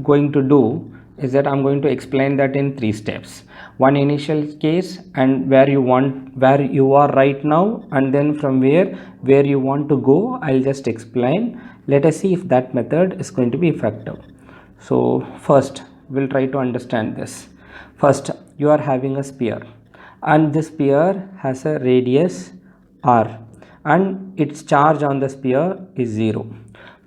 going to do is that I'm going to explain that in 3 steps. One initial case and where you are right now, and then from where you want to go, I'll just explain. Let us see if that method is going to be effective. So first we'll try to understand this. First, you are having a sphere and this sphere has a radius r and its charge on the sphere is 0.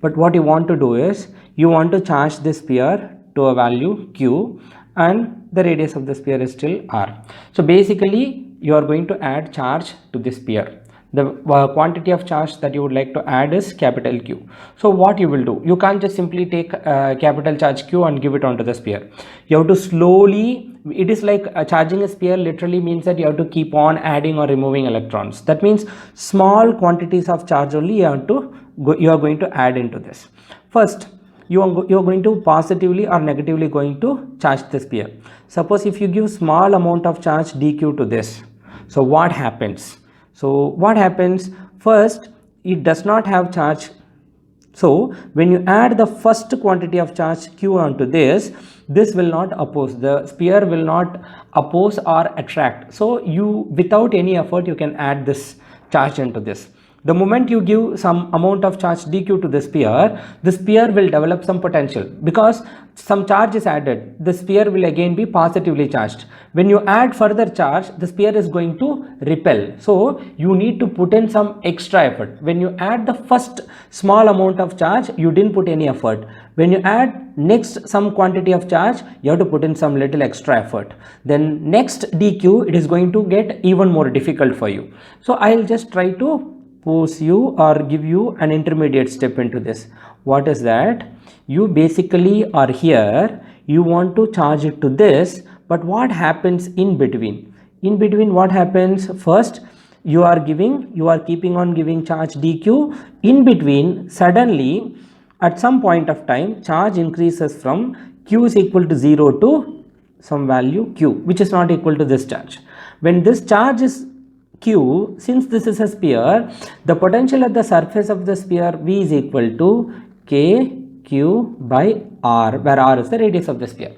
But what you want to do is you want to charge this sphere to a value q and the radius of the sphere is still r. So basically you are going to add charge to this sphere. The quantity of charge that you would like to add is capital Q. So what you will do, you can't just simply take capital charge Q and give it onto the sphere. You have to slowly, it is like charging a sphere literally means that you have to keep on adding or removing electrons. That means small quantities of charge only you are going to add into this. First, you are going to positively or negatively going to charge the sphere. Suppose if you give small amount of charge dq to this, so what happens? First, it does not have charge. So when you add the first quantity of charge q onto this will not oppose, the sphere will not oppose or attract. So you, without any effort, you can add this charge into this. The moment you give some amount of charge dq to the sphere will develop some potential because some charge is added. The sphere will again be positively charged. When you add further charge, the sphere is going to repel. So you need to put in some extra effort. When you add the first small amount of charge, you didn't put any effort. When you add next some quantity of charge, you have to put in some little extra effort. Then next dq, it is going to get even more difficult for you. So I'll just try to pose you or give you an intermediate step into this. What is that? You basically are here, you want to charge it to this, but what happens in between? In between what happens? First, you are keeping on giving charge dq. In between, suddenly at some point of time, charge increases from q is equal to 0 to some value q, which is not equal to this charge. When this charge is q, since this is a sphere, the potential at the surface of the sphere v is equal to k q by r, where r is the radius of the sphere.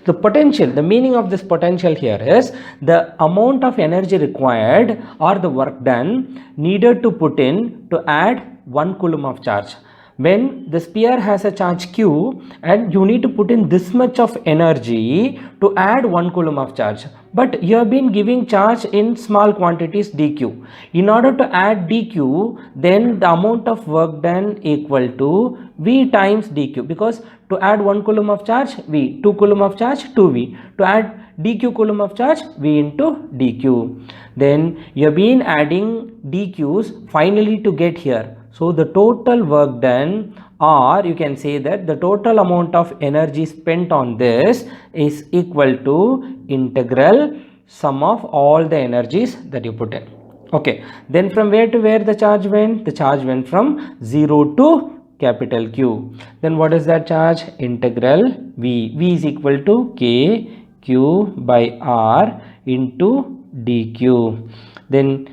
The potential, the meaning of this potential here is the amount of energy required or the work done needed to put in to add 1 coulomb of charge. When the sphere has a charge q and you need to put in this much of energy to add 1 coulomb of charge, but you have been giving charge in small quantities dq. In order to add dq, then the amount of work done equal to v times dq, because to add 1 coulomb of charge v, 2 coulomb of charge 2v, to add dq coulomb of charge v into dq. Then you have been adding dq's finally to get here. So the total work done, or you can say that the total amount of energy spent on this is equal to integral sum of all the energies that you put in. Okay, then from where to where the charge went? The charge went from 0 to capital Q. Then what is that charge? Integral V. V is equal to K Q by R into dq. Then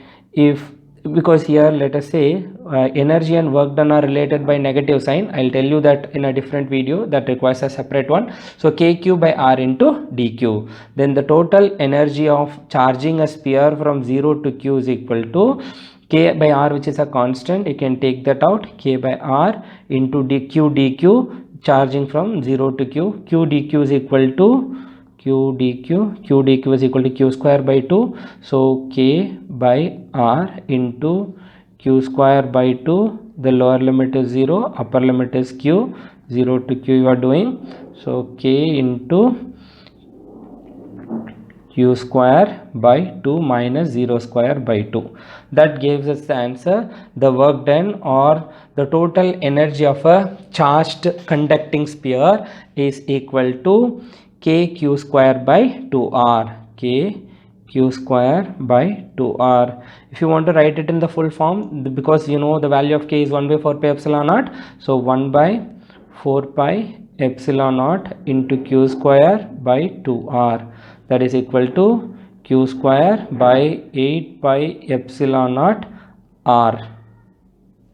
because here let us say energy and work done are related by negative sign. I'll tell you that in a different video that requires a separate one. So kq by r into dq. Then the total energy of charging a sphere from 0 to q is equal to k by r, which is a constant. You can take that out. K by r into dq charging from 0 to q. Q dq is equal to q dq is equal to q square by 2. So k by r into q square by 2. The lower limit is 0, upper limit is q. 0 to q you are doing. So k into q square by 2 minus 0 square by 2. That gives us the answer. The work done or the total energy of a charged conducting sphere is equal to k q square by 2r. K q square by 2r. If you want to write it in the full form, because you know the value of k is 1 by 4 pi epsilon naught, so 1 by 4 pi epsilon naught into q square by 2r, that is equal to q square by 8 pi epsilon naught r.